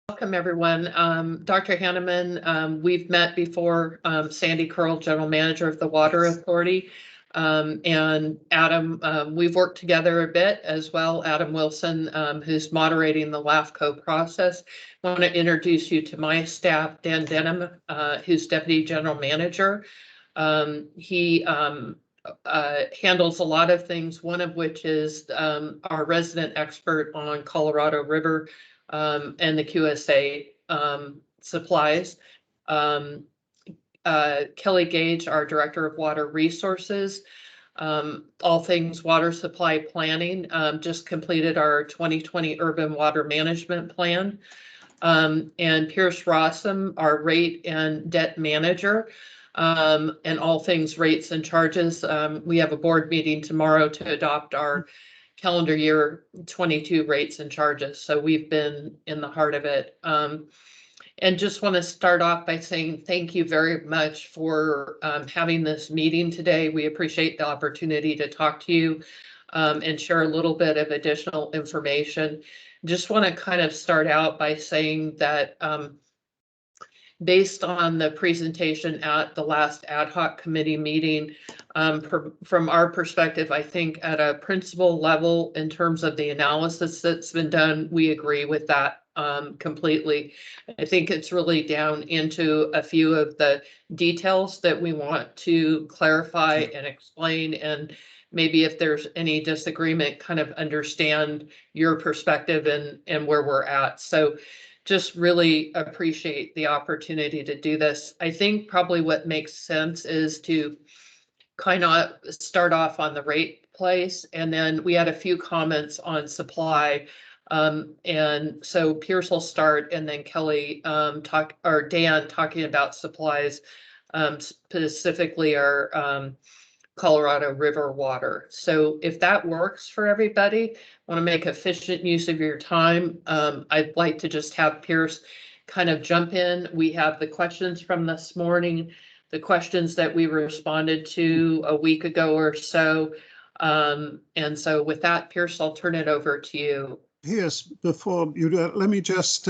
Welcome, everyone. Dr. Hanemann, we've met before, Sandy Curl, General Manager of the Water Authority, and Adam, we've worked together a bit as well. Adam Wilson, who's moderating the LAFCO process. I want to introduce you to my staff, Dan Denham, who's Deputy General Manager. He handles a lot of things, one of which is our resident expert on Colorado River and the QSA supplies. Kelly Gage, our Director of Water Resources, all things water supply planning, just completed our 2020 Urban Water Management Plan. And Pierce Rossum, our Rate and Debt Manager, and all things rates and charges. We have a board meeting tomorrow to adopt our calendar year 22 rates and charges. So we've been in the heart of it. And just want to start off by saying thank you very much for having this meeting today. We appreciate the opportunity to talk to you and share a little bit of additional information. Just want to kind of start out by saying that based on the presentation at the last ad hoc committee meeting, from our perspective, I think at a principal level, in terms of the analysis that's been done, we agree with that completely. I think it's really down into a few of the details that we want to clarify and explain, and maybe if there's any disagreement, kind of understand your perspective and where we're at. So just really appreciate the opportunity to do this. I think probably what makes sense is to kind of start off on the rate place, and then we had a few comments on supply. And so Pierce will start, and then Kelly Dan talking about supplies, specifically our Colorado River water. So if that works for everybody, I want to make efficient use of your time. I'd like to just have Pierce kind of jump in. We have the questions from this morning, the questions that we responded to a week ago or so. And so with that, Pierce, I'll turn it over to you. Yes, before you do, let me just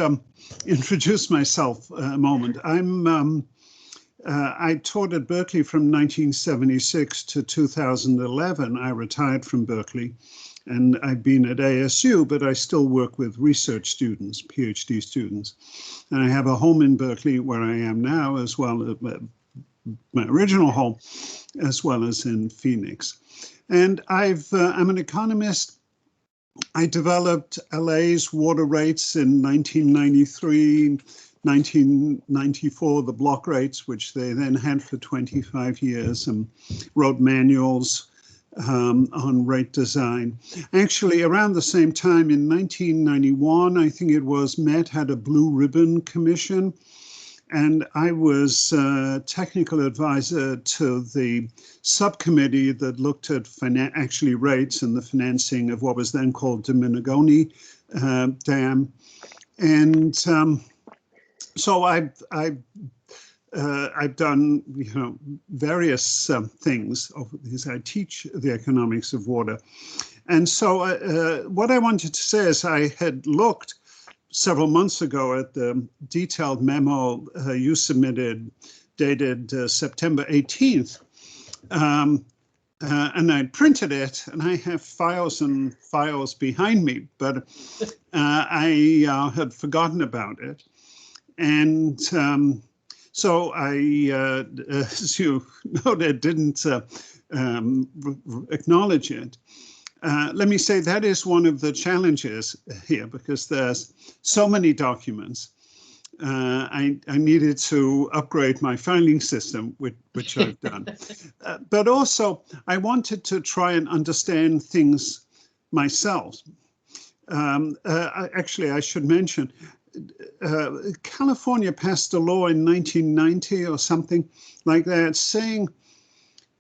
introduce myself a moment. I taught at Berkeley from 1976 to 2011. I retired from Berkeley, and I've been at ASU, but I still work with research students, PhD students. And I have a home in Berkeley where I am now, as well as my original home, as well as in Phoenix. And I'm an economist. I developed LA's water rates in 1993. 1994, the block rates, which they then had for 25 years, and wrote manuals on rate design. Actually, around the same time in 1991, I think it was, Met had a Blue Ribbon Commission, and I was technical advisor to the subcommittee that looked at actually rates and the financing of what was then called Dominigoni Dam. And so I've done, various things because I teach the economics of water. And so what I wanted to say is I had looked several months ago at the detailed memo you submitted, dated September 18th. And I printed it, and I have files and files behind me, but I had forgotten about it. And so I, as you noted, didn't acknowledge it. Let me say that is one of the challenges here, because there's so many documents. I needed to upgrade my filing system, which I've done. But also, I wanted to try and understand things myself. Actually, I should mention, California passed a law in 1990 or something like that, saying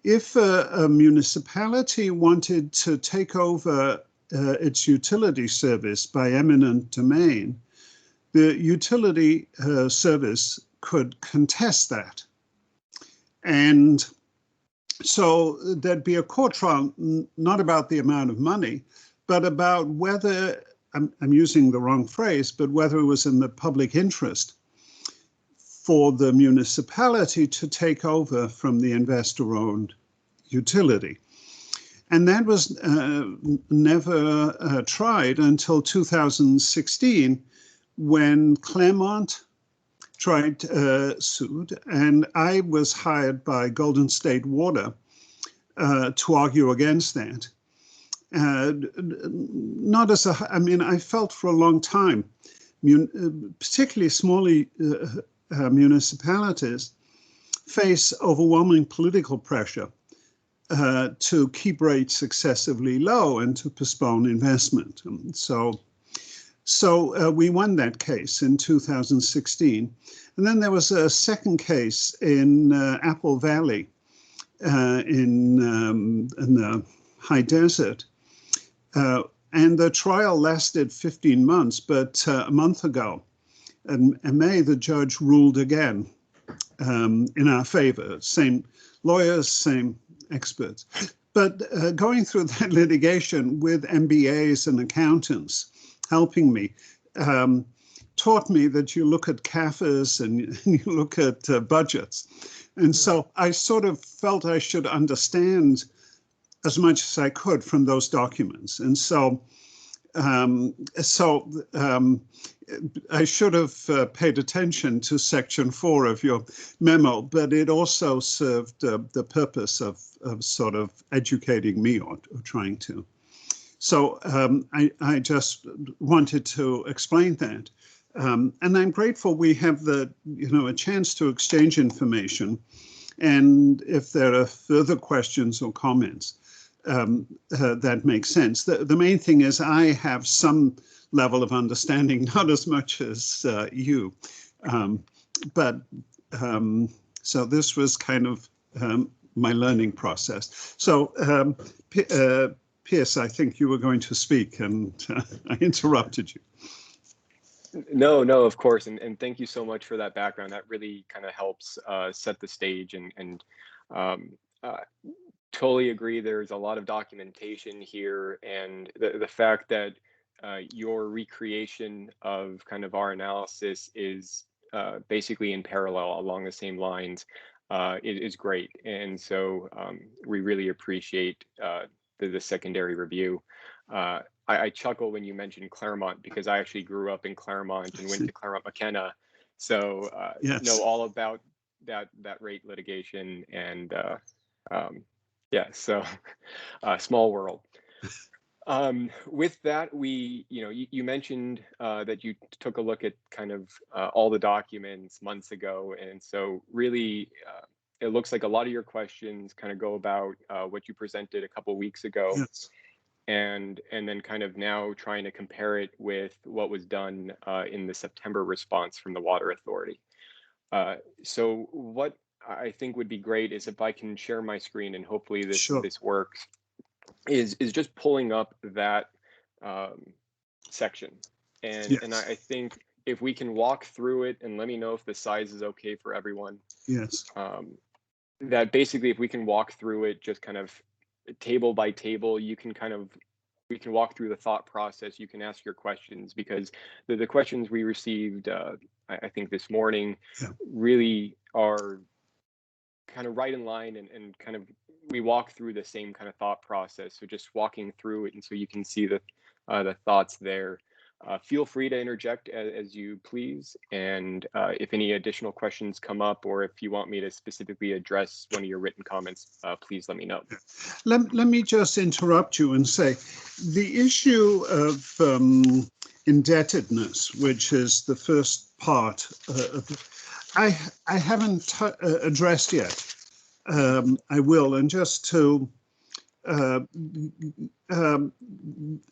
if a municipality wanted to take over its utility service by eminent domain, the utility service could contest that. And so there'd be a court trial, not about the amount of money, but about whether I'm using the wrong phrase, but whether it was in the public interest for the municipality to take over from the investor-owned utility. And that was never tried until 2016, when Claremont sued, and I was hired by Golden State Water to argue against that. Not as I mean, I felt for a long time, particularly small municipalities face overwhelming political pressure to keep rates excessively low and to postpone investment. So we won that case in 2016. And then there was a second case in Apple Valley in the high desert. And the trial lasted 15 months, but a month ago, in May, the judge ruled again in our favor. Same lawyers, same experts. But going through that litigation with MBAs and accountants helping me, taught me that you look at CAFRs and you look at budgets. And so I sort of felt I should understand as much as I could from those documents. And so I should have paid attention to section 4 of your memo, but it also served the purpose of sort of educating me or trying to. So I just wanted to explain that. And I'm grateful we have a chance to exchange information. And if there are further questions or comments, that makes sense. The main thing is I have some level of understanding, not as much as you. So this was kind of my learning process. So Pierce, I think you were going to speak and I interrupted you. No, of course. And thank you so much for that background. That really kind of helps set the stage and totally agree. There's a lot of documentation here, and the fact that your recreation of kind of our analysis is basically in parallel along the same lines is great. And so we really appreciate the secondary review. I chuckle when you mentioned Claremont, because I actually grew up in Claremont and went to Claremont McKenna, so yes. know all about that rate litigation. And yeah, so small world. With that, you mentioned that you took a look at kind of all the documents months ago, and so really it looks like a lot of your questions kind of go about what you presented a couple weeks ago. Yes. And then kind of now trying to compare it with what was done in the September response from the Water Authority. So what I think would be great is if I can share my screen, and hopefully this works, is just pulling up that section. And yes. And I think if we can walk through it, and let me know if the size is okay for everyone. Yes. That basically, if we can walk through it just kind of table by table, we can walk through the thought process. You can ask your questions, because the questions we received, I think this morning, really are kind of right in line, and kind of we walk through the same kind of thought process. So just walking through it, and so you can see the thoughts there. Feel free to interject as you please, and if any additional questions come up, or if you want me to specifically address one of your written comments, please let me know. Let me just interrupt you and say, the issue of indebtedness, which is the first part, I haven't addressed yet. I will, and just to,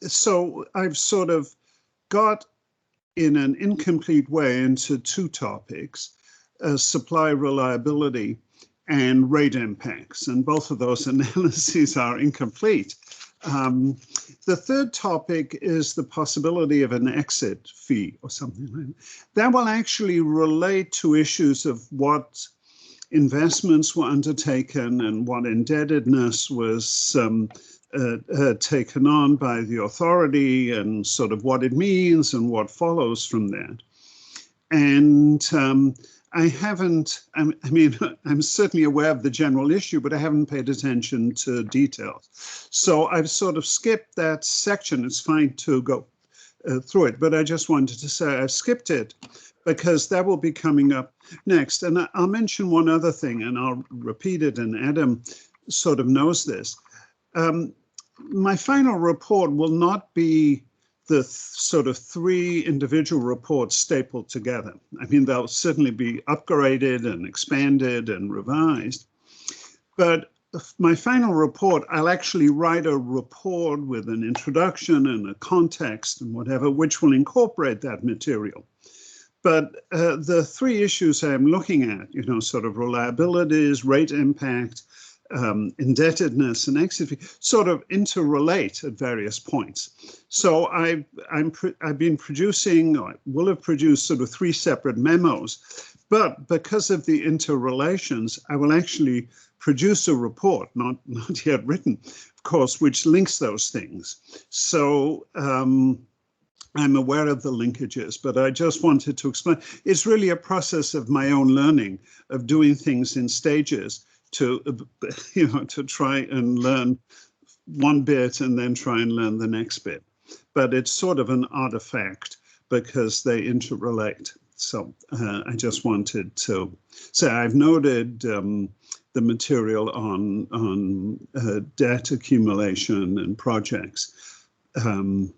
so I've sort of got in an incomplete way into two topics, supply reliability and rate impacts, and both of those analyses are incomplete. The third topic is the possibility of an exit fee or something like that. That will actually relate to issues of what investments were undertaken and what indebtedness was taken on by the authority and sort of what it means and what follows from that. And I haven't, I mean, I'm certainly aware of the general issue, but I haven't paid attention to details. So I've sort of skipped that section. It's fine to go through it, but I just wanted to say I've skipped it because that will be coming up next. And I'll mention one other thing, and I'll repeat it, and Adam sort of knows this. My final report will not be the sort of 3 individual reports stapled together. I mean, they'll certainly be upgraded and expanded and revised. But my final report, I'll actually write a report with an introduction and a context and whatever, which will incorporate that material. But the 3 issues I'm looking at, you know, sort of reliabilities, rate impact, indebtedness and exit fee sort of interrelate at various points. So I've been producing, or will have produced sort of 3 separate memos, but because of the interrelations, I will actually produce a report, not yet written, of course, which links those things. So I'm aware of the linkages, but I just wanted to explain. It's really a process of my own learning, of doing things in stages, to, you know, to try and learn one bit and then try and learn the next bit. But it's sort of an artifact because they interrelate. So I just wanted to say I've noted the material on debt accumulation and projects. And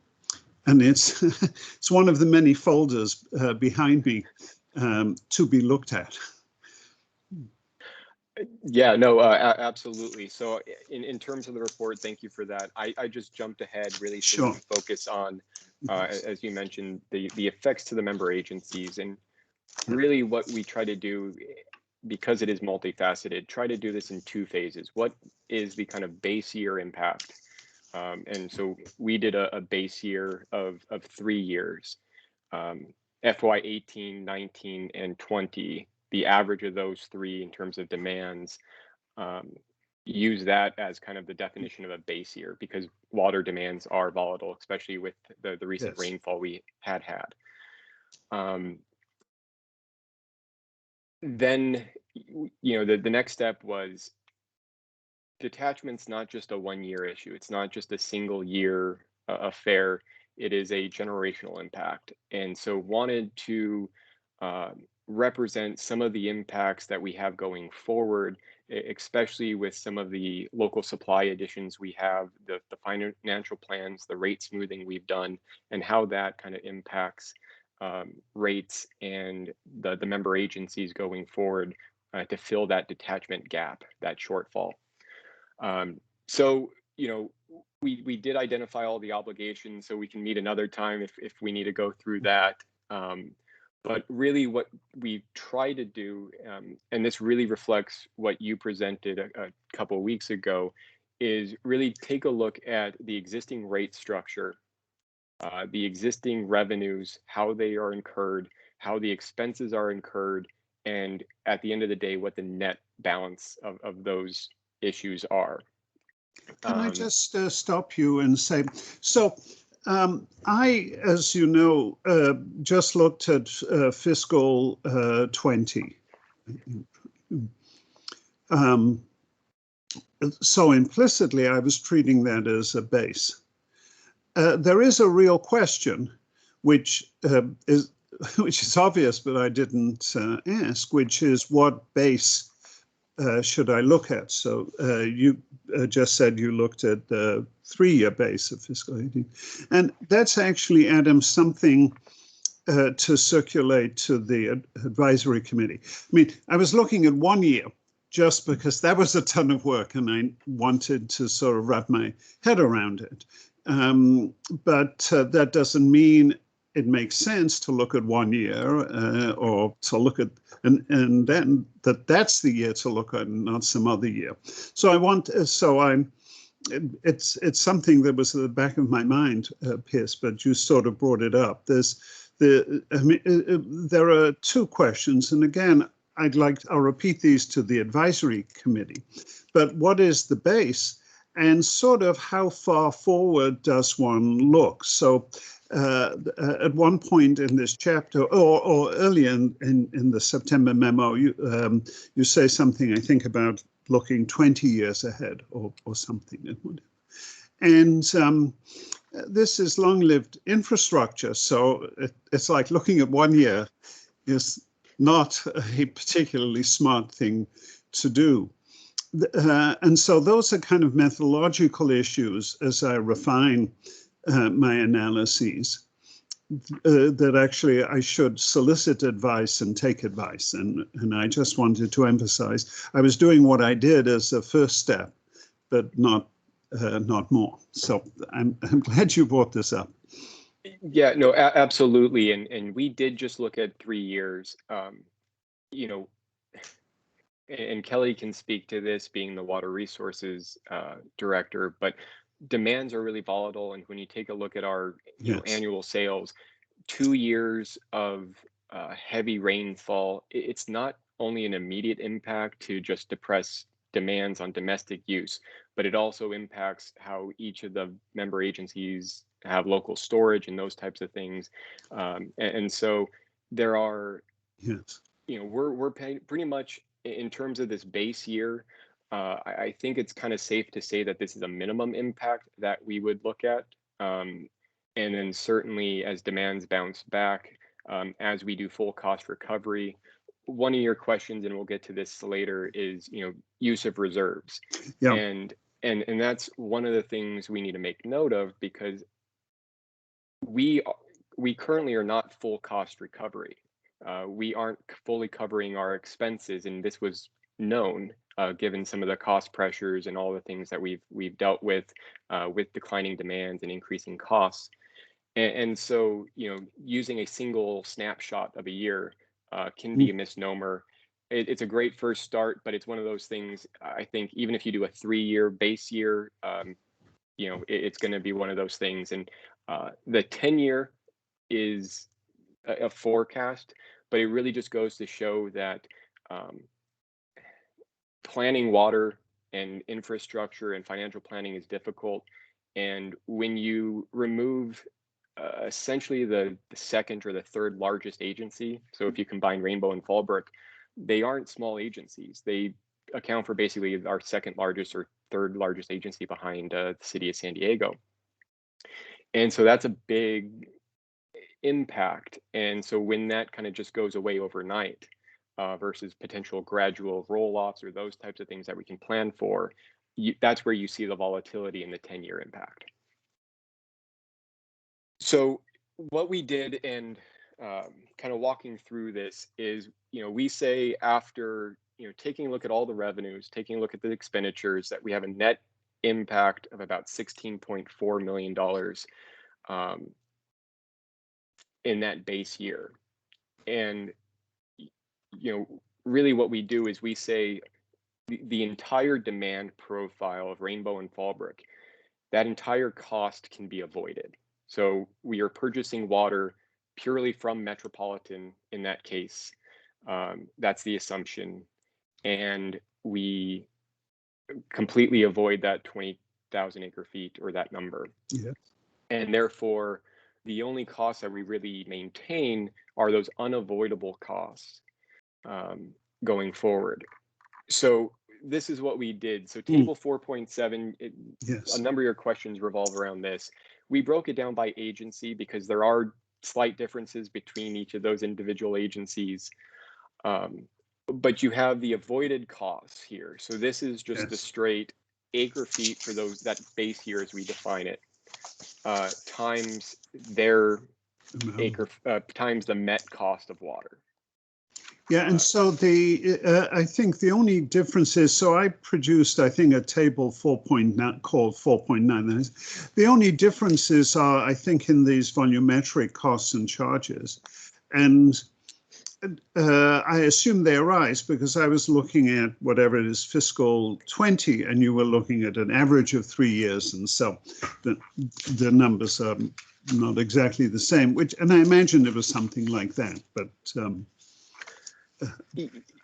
it's, it's one of the many folders behind me to be looked at. Yeah, no, absolutely. So in terms of the report, thank you for that. I just jumped ahead really to focus on, as you mentioned, the effects to the member agencies. And really what we try to do, because it is multifaceted, try to do this in 2 phases. What is the kind of base year impact? And so we did a base year of 3 years, FY 18, 19, and 20. The average of those 3 in terms of demands, use that as kind of the definition of a base year, because water demands are volatile, especially with the recent rainfall we had. Then, you know, the next step was detachment's not just a 1-year issue. It's not just a single year affair. It is a generational impact. And so wanted to represent some of the impacts that we have going forward, especially with some of the local supply additions we have, the financial plans, the rate smoothing we've done, and how that kind of impacts rates and the member agencies going forward to fill that detachment gap, that shortfall. So, you know, we did identify all the obligations, so we can meet another time if we need to go through that. But really what we try to do, and this really reflects what you presented a couple of weeks ago, is really take a look at the existing rate structure, the existing revenues, how they are incurred, how the expenses are incurred, and at the end of the day, what the net balance of those issues are. Can I just stop you and say, so I, as you know, just looked at fiscal 20. So implicitly, I was treating that as a base. There is a real question, which is obvious, but I didn't ask, which is what base should I look at? So you just said you looked at the 3-year base of fiscal 18. And that's actually, Adam, something to circulate to the advisory committee. I mean, I was looking at 1 year just because that was a ton of work and I wanted to sort of wrap my head around it. But that doesn't mean it makes sense to look at 1 year or to look at, and then that's the year to look at, not some other year. So it's something that was at the back of my mind, Pierce, but you sort of brought it up. There are 2 questions, and again, I'll repeat these to the advisory committee. But what is the base? and sort of how far forward does one look? So at one point in this chapter, or earlier in the September memo, you say something, I think, about looking 20 years ahead or something. And this is long-lived infrastructure, so it's like looking at 1 year is not a particularly smart thing to do. And so those are kind of methodological issues as I refine my analyses, that actually I should solicit advice and take advice. And I just wanted to emphasize, I was doing what I did as a first step, but not more. So I'm glad you brought this up. Yeah, no, absolutely. And we did just look at 3 years, you know, and Kelly can speak to this being the water resources director, but demands are really volatile. And when you take a look at our annual sales, 2 years of heavy rainfall, it's not only an immediate impact to just depress demands on domestic use, but it also impacts how each of the member agencies have local storage and those types of things. And so there are, we're paying pretty much in terms of this base year. I think it's kind of safe to say that this is a minimum impact that we would look at. And then certainly as demands bounce back, as we do full cost recovery. One of your questions, and we'll get to this later, is use of reserves. Yeah. And that's one of the things we need to make note of, because we currently are not full cost recovery. We aren't fully covering our expenses, and this was known given some of the cost pressures and all the things that we've dealt with declining demands and increasing costs. And so, using a single snapshot of a year can be a misnomer. It's a great first start, but it's one of those things. I think even if you do a 3-year base year, it's going to be one of those things. And the 10-year is a forecast, but it really just goes to show that planning water and infrastructure and financial planning is difficult. And when you remove essentially the second or the third largest agency, so if you combine Rainbow and Fallbrook, they aren't small agencies. They account for basically our second largest or third largest agency behind the city of San Diego. And so that's a big impact. And so when that kind of just goes away overnight versus potential gradual roll-offs or those types of things that we can plan for, that's where you see the volatility in the 10-year impact. So what we did, and kind of walking through this, is we say after taking a look at all the revenues, taking a look at the expenditures, that we have a net impact of about $16.4 million in that base year. And really what we do is we say the entire demand profile of Rainbow and Fallbrook, that entire cost can be avoided. So we are purchasing water purely from Metropolitan in that case. That's the assumption. And we completely avoid that 20,000 acre feet or that number. Yeah. And therefore, the only costs that we really maintain are those unavoidable costs going forward. So this is what we did. So table 4.7, yes. A number of your questions revolve around this. We broke it down by agency because there are slight differences between each of those individual agencies. But you have the avoided costs here. So this is just the straight acre feet for that base year as we define it, times their acre, times the met cost of water. Yeah, and so I think the only difference is, so I produced, I think, a table 4.9 called 4.9. The only differences are, I think, in these volumetric costs and charges. And I assume they arise because I was looking at whatever it is, fiscal 20, and you were looking at an average of 3 years. And so the numbers are not exactly the same, and I imagine it was something like that, but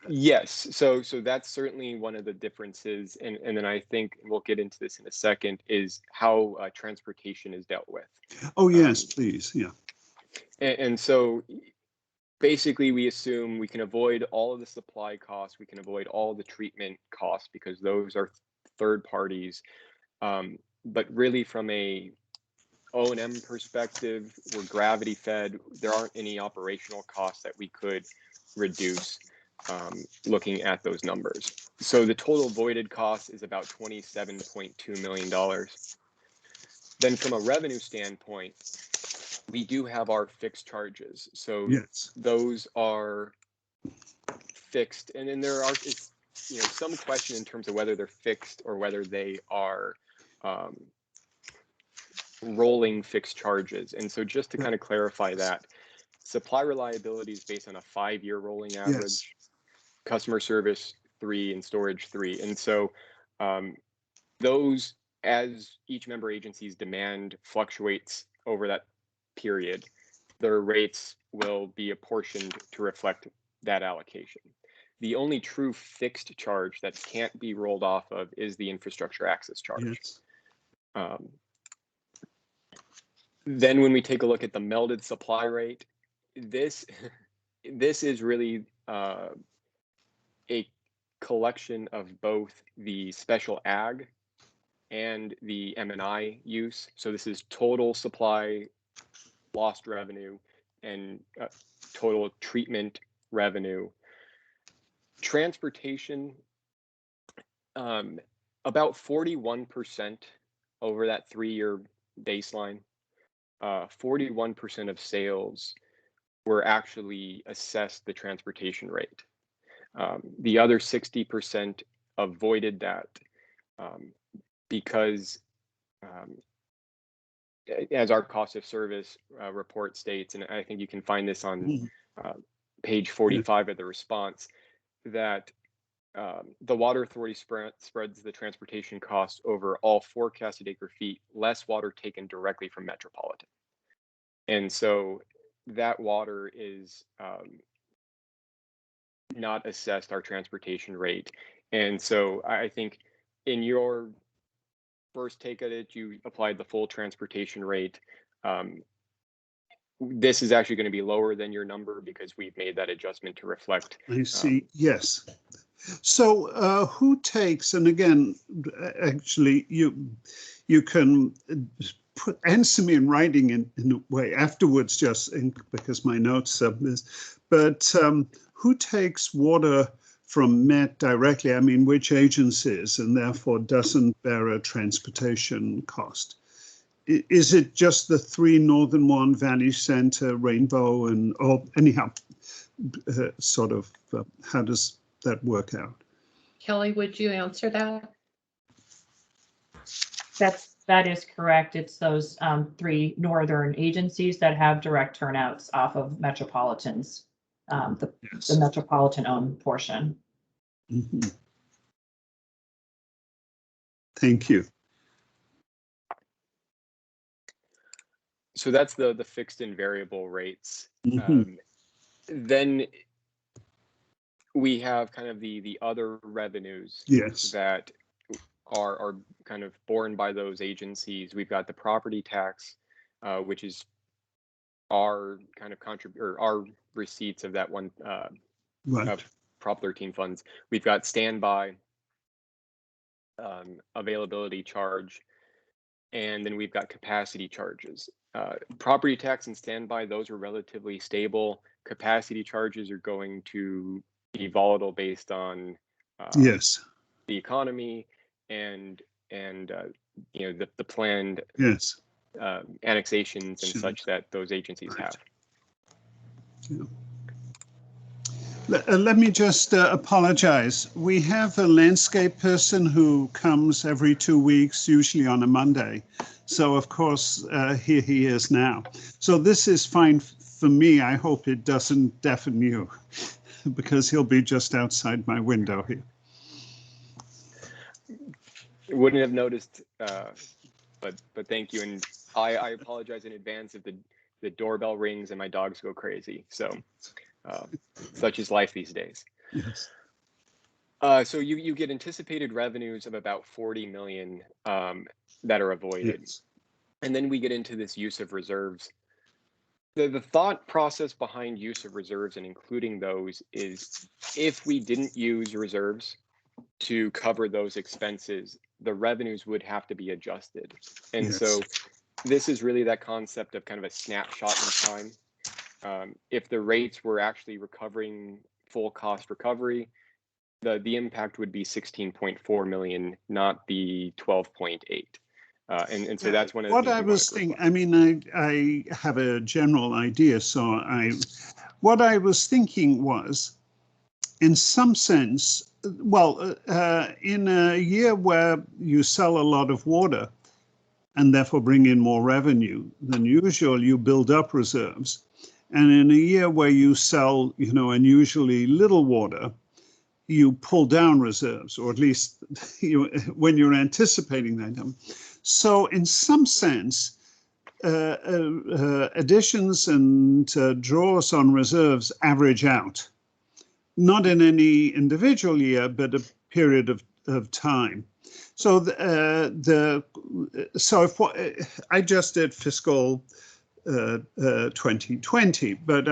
Yes, so that's certainly one of the differences, and then I think we'll get into this in a second, is how transportation is dealt with. Oh, yes, please. Yeah. And so basically we assume we can avoid all of the supply costs, we can avoid all the treatment costs because those are third parties. But really from a O&M perspective, we're gravity fed. There aren't any operational costs that we could reduce looking at those numbers. So the total avoided cost is about $27.2 million. Then from a revenue standpoint, we do have our fixed charges. So Yes. those are fixed. And then there are some question in terms of whether they're fixed or whether they are rolling fixed charges. And so just to kind of clarify that, supply reliability is based on a 5-year rolling average, Yes. customer service 3, and storage 3. And so those, as each member agency's demand fluctuates over that period, their rates will be apportioned to reflect that allocation. The only true fixed charge that can't be rolled off of is the infrastructure access charge. Yes. Then when we take a look at the melded supply rate, this is really a collection of both the special ag and the M&I use. So this is total supply lost revenue and total treatment revenue. Transportation, about 41% over that 3-year baseline. 41% of sales were actually assessed the transportation rate. The other 60% avoided that because, as our cost of service report states, and I think you can find this on page 45 of the response, that the Water Authority spreads the transportation cost over all forecasted acre feet, less water taken directly from Metropolitan. And so that water is not assessed our transportation rate. And so I think in your first take at it, you applied the full transportation rate. This is actually going to be lower than your number because we've made that adjustment to reflect. I see. Yes. So who takes, and again, actually, you can answer me in writing in a way afterwards, because my notes are this, but who takes water from Met directly? I mean, which agencies, and therefore doesn't bear a transportation cost? Is it just the 3 Northern One, Valley Center, Rainbow, and anyhow, how does that work out? Kelly, would you answer that? That is correct. It's those 3 northern agencies that have direct turnouts off of Metropolitan's, the Metropolitan-owned portion. Mm-hmm. Thank you. So that's the fixed and variable rates. Mm-hmm. Then we have kind of the other revenues that are kind of borne by those agencies. We've got the property tax, which is our kind of our receipts of that one Prop 13 funds. We've got standby, availability charge, and then we've got capacity charges. Property tax and standby, those are relatively stable. Capacity charges are going to be volatile based on the economy and the planned annexations and such that those agencies have. Yeah. Let me just apologize. We have a landscape person who comes every 2 weeks, usually on a Monday. So, of course, here he is now. So this is fine for me. I hope it doesn't deafen you, because he'll be just outside my window here. Wouldn't have noticed, but thank you. And I apologize in advance if the doorbell rings and my dogs go crazy. So such is life these days. Yes. So you get anticipated revenues of about 40 million that are avoided. Yes. And then we get into this use of reserves. The thought process behind use of reserves and including those is if we didn't use reserves to cover those expenses, the revenues would have to be adjusted. And Yes. so this is really that concept of kind of a snapshot in time. If the rates were actually recovering full cost recovery, the impact would be 16.4 million, not the 12.8. And so that's one of the what things I we was wanted to thinking. reflect. I mean, I have a general idea. So what I was thinking was, in some sense, well, in a year where you sell a lot of water and therefore bring in more revenue than usual, you build up reserves. And in a year where you sell, unusually little water, you pull down reserves, or at least when you're anticipating that. So in some sense, additions and draws on reserves average out, not in any individual year, but a period of time. So I just did fiscal 2020, but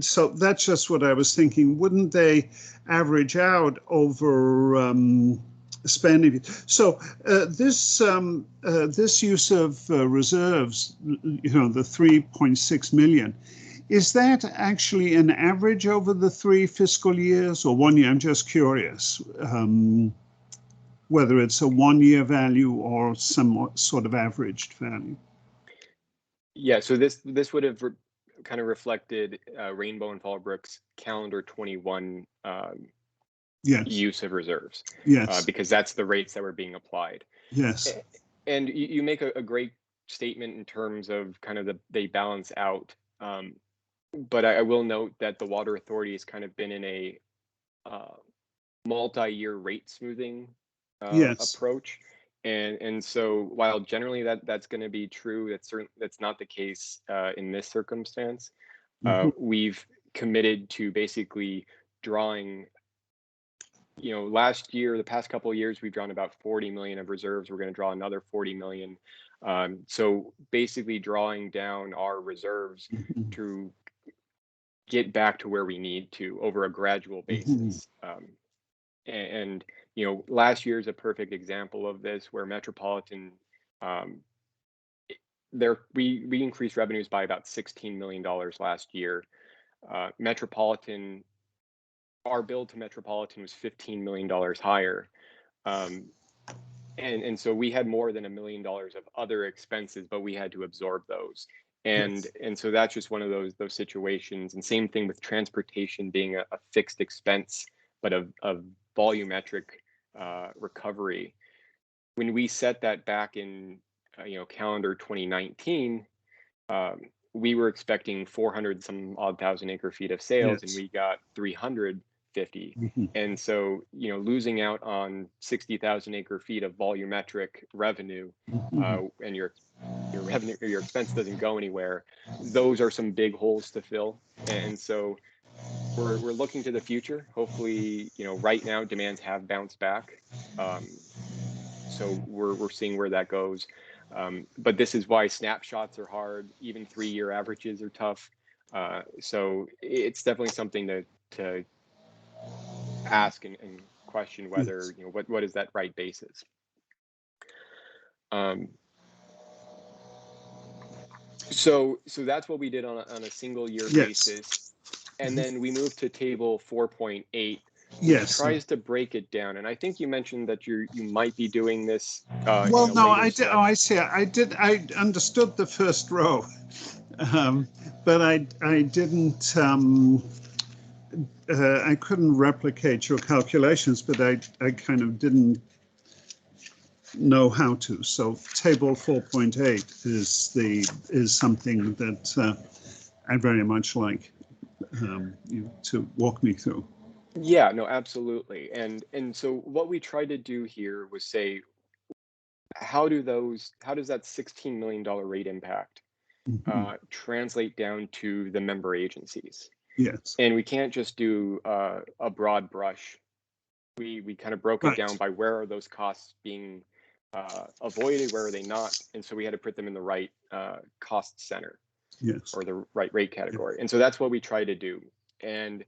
so that's just what I was thinking. Wouldn't they average out over spending? So this use of reserves, the 3.6 million, is that actually an average over the 3 fiscal years or 1 year? I'm just curious whether it's a 1 year value or some sort of averaged value. Yeah, so this would have kind of reflected Rainbow and Fallbrook's calendar 21 Yes. use of reserves. Yes. Because that's the rates that were being applied. Yes. And you make a great statement in terms of kind of they balance out. But I will note that the Water Authority has kind of been in a multi-year rate smoothing Yes. approach. And so while generally that's going to be true, that's not the case in this circumstance. We've committed to basically drawing, last year, the past couple of years, we've drawn about 40 million of reserves. We're going to draw another 40 million. So basically drawing down our reserves to get back to where we need to over a gradual basis. And last year is a perfect example of this, where Metropolitan, we increased revenues by about $16 million last year. Metropolitan, our bill to Metropolitan was $15 million higher. And so we had more than $1 million of other expenses, but we had to absorb those. And so that's just one of those situations. And same thing with transportation being a fixed expense, but a volumetric recovery. When we set that back in calendar 2019, we were expecting 400 some odd thousand acre feet of sales, and we got 350. And so losing out on 60,000 acre feet of volumetric revenue, and your revenue or your expense doesn't go anywhere, those are some big holes to fill. And so we're looking to the future. Hopefully, right now demands have bounced back. So we're seeing where that goes. But this is why snapshots are hard. Even 3-year averages are tough. So it's definitely something to ask and question whether, what is that right basis? So that's what we did on a single year basis. And then we moved to table 4.8, which tries to break it down. And I think you mentioned that you might be doing this. Well, no, I did. Oh, I see. I did. I understood the first row, but I didn't. I couldn't replicate your calculations, but I kind of didn't know how to. So table 4.8 is something that I very much like you to walk me through. Yeah, no, absolutely. And so what we tried to do here was say, how does that $16 million rate impact translate down to the member agencies? Yes. And we can't just do a broad brush. We kind of broke it Right. down by where are those costs being avoided, where are they not, and so we had to put them in the right cost center Yes. or the right rate category. And so that's what we try to do. And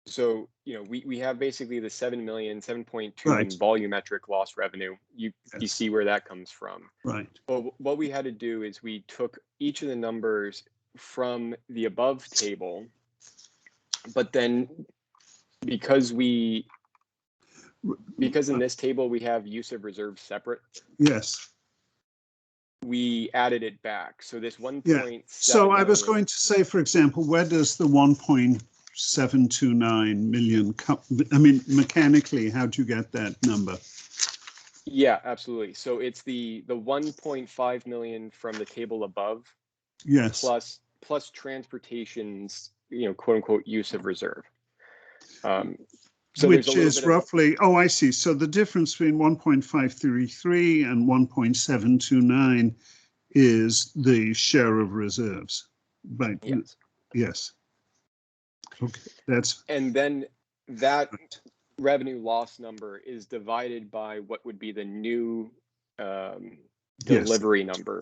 so, you know, we have basically the 7.2 Right. in volumetric loss revenue. You Yes. see where that comes from. Right. But what we had to do is we took each of the numbers from the above table, but then because in this table we have use of reserves separate, Yes. we added it back. So this 1.7 Yeah. So I was million, going to say, for example, where does the 1.729 million come? I mean, mechanically, how do you get that number? yeah, absolutely. So it's the 1.5 million from the table above, Yes. plus transportation's, you know, quote unquote use of reserve. So Which there's a little is bit roughly, oh, I see. So the difference between 1.533 and 1.729 is the share of reserves. Right. yes. Yes. Okay. That's And then that right. revenue loss number is divided by what would be the new Yes. delivery number,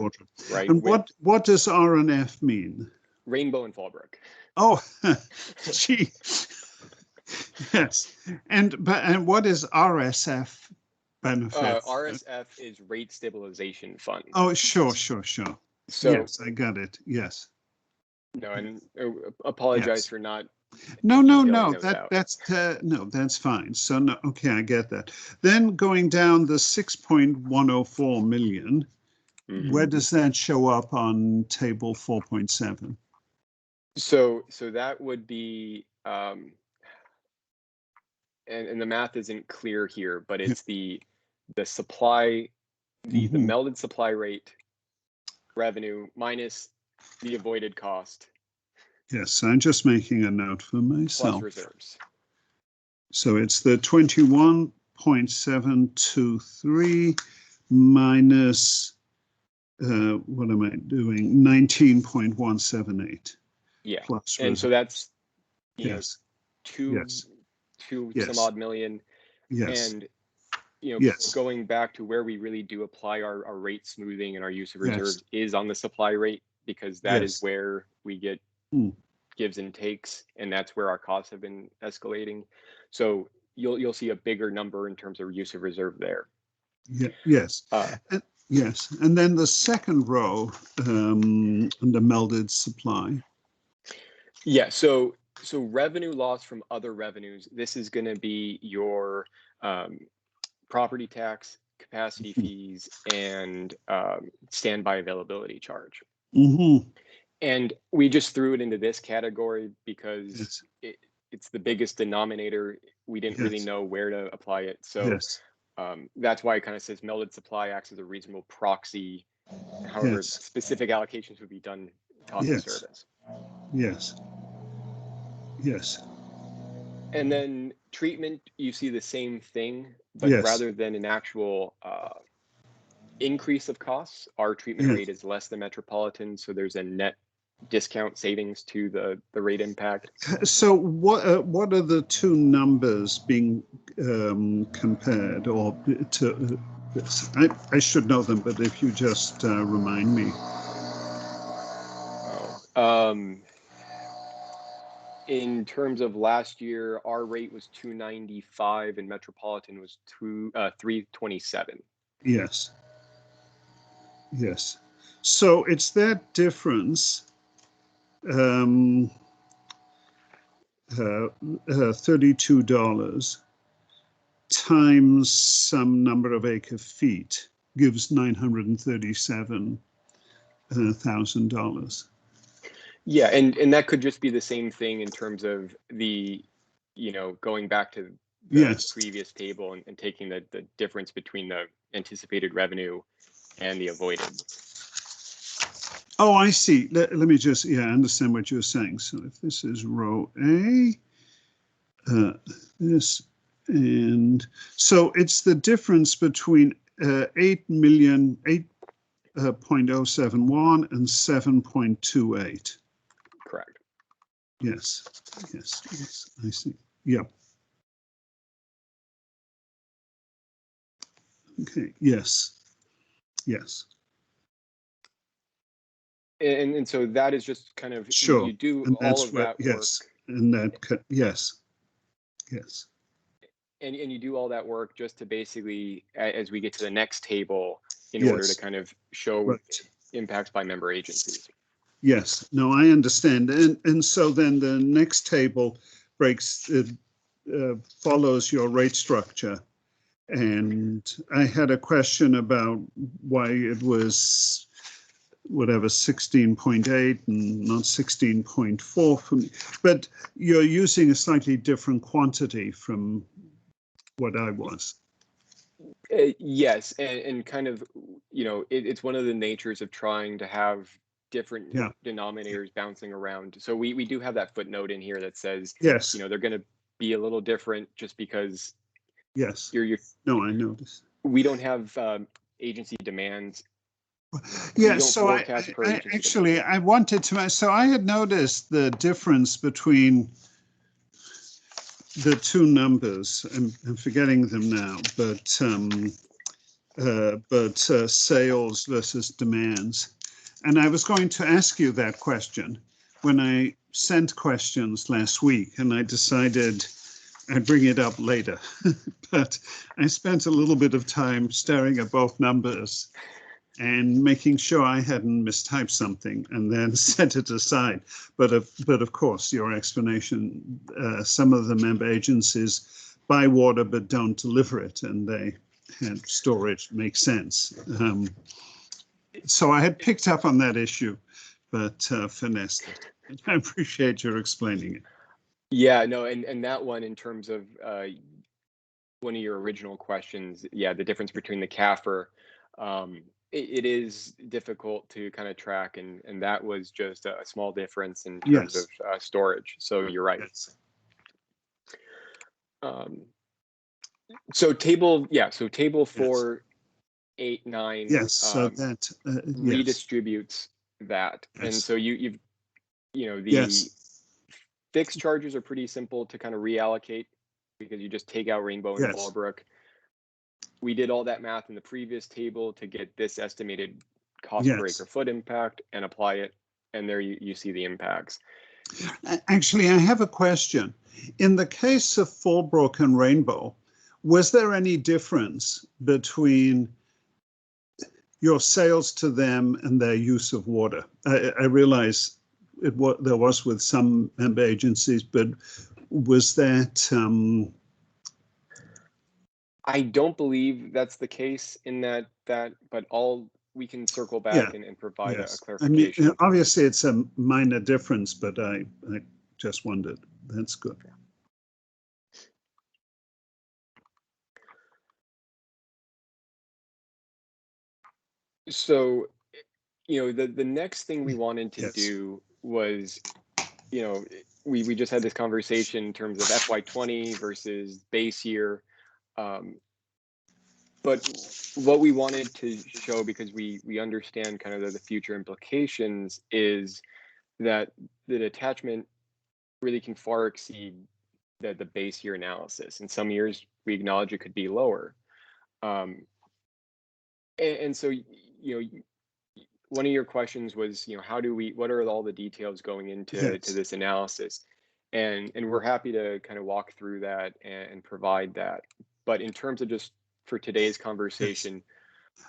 right? And With what does R&F mean? Rainbow and Fallbrook. Oh, gee. Yes. And what is RSF benefit? RSF is rate stabilization fund. Oh, sure. So yes, I got it. Yes. no, and apologize Yes. for not. No, detailing those out. that's fine. So no, okay, I get that. Then going down the 6.104 million, where does that show up on table 4.7? So that would be, and the math isn't clear here, but it's the supply, the melded supply rate revenue minus the avoided cost. Yes, I'm just making a note for myself. Plus reserves. So it's the 21.723 minus, what am I doing? 19.178. Yeah. Plus and reserves. so that's, you yes. know, two Yes. some odd million. Yes. And, you know, yes. going back to where we really do apply our rate smoothing and our use of reserves yes. is on the supply rate, because that is where we get gives and takes, and that's where our costs have been escalating. So you'll see a bigger number in terms of use of reserve there. Yeah, yes. Yes. And then the second row under melded supply. Yeah, so revenue loss from other revenues, this is going to be your property tax, capacity fees, and standby availability charge. And we just threw it into this category because it's the biggest denominator. We didn't really know where to apply it. So that's why it kind of says melded supply acts as a reasonable proxy. However, specific allocations would be done cost of service. Yes. And then treatment, you see the same thing, but rather than an actual increase of costs, our treatment rate is less than metropolitan. So there's a net discount savings to the rate impact. So what are the two numbers being compared, or to? I should know them, but if you just remind me. In terms of last year, our rate was 295 and metropolitan was 327. Yes. So it's that difference, $32 times some number of acre feet gives $937,000. Yeah, and that could just be the same thing in terms of the, going back to the previous table and taking the difference between the anticipated revenue and the avoided. Oh, I see. Let me just, I understand what you're saying. So if this is row A, this, and so it's the difference between 8.071 and 7.28. Correct. Yes, yes, I see. Yeah. Okay, yes, yes. And so that is just kind of, Sure. you do And all that's of what, that yes, work. and that, yes, yes. And you do all that work just to basically, as we get to the next table, in order to Yes, kind of show right. impacts by member agencies. Yes, no, I understand. And so then the next table breaks, follows your rate structure. And I had a question about why it was whatever 16.8 and not 16.4 for me. But you're using a slightly different quantity from what I was. Yes, and kind of, it's one of the natures of trying to have different Yeah. denominators bouncing around. So we do have that footnote in here that says, Yes. they're going to be a little different just because Yes. you're No, I noticed. we don't have agency demands. Yeah, We don't so forecast per I agency actually, demand. I wanted to, so I had noticed the difference between the two numbers. I'm forgetting them now, but sales versus demands. And I was going to ask you that question when I sent questions last week, and I decided I'd bring it up later. But I spent a little bit of time staring at both numbers and making sure I hadn't mistyped something, and then set it aside. But of course, your explanation, some of the member agencies buy water but don't deliver it, and they had storage, makes sense. So I had picked up on that issue, but finessed it. I appreciate your explaining it. Yeah, no, and that one, in terms of one of your original questions, yeah, the difference between the CAFR, it is difficult to kind of track, and that was just a small difference in terms of Yes. storage. So you're right. Yes. So table, so table Yes. 4, 8, 9, Yes. So that yes. redistributes that, and Yes. so you've the Yes. fixed charges are pretty simple to kind of reallocate, because you just take out Rainbow and Yes. Fallbrook. We did all that math in the previous table to get this estimated cost per Yes. acre foot impact and apply it, and there you see the impacts. Actually, I have a question. In the case of Fallbrook and Rainbow, was there any difference between your sales to them and their use of water? I realize there was with some member agencies, but was that I don't believe that's the case in that, but we can circle yeah, back and provide a yes. I mean, clarification. obviously it's a minor difference, but I just wondered. That's good. So, the next thing we wanted to Yes. do was, we just had this conversation in terms of FY20 versus base year. But what we wanted to show, because we understand kind of the future implications, is that the detachment really can far exceed the base year analysis. In some years, we acknowledge it could be lower. And so, one of your questions was, what are all the details going into this analysis? And we're happy to kind of walk through that and provide that. But in terms of just for today's conversation,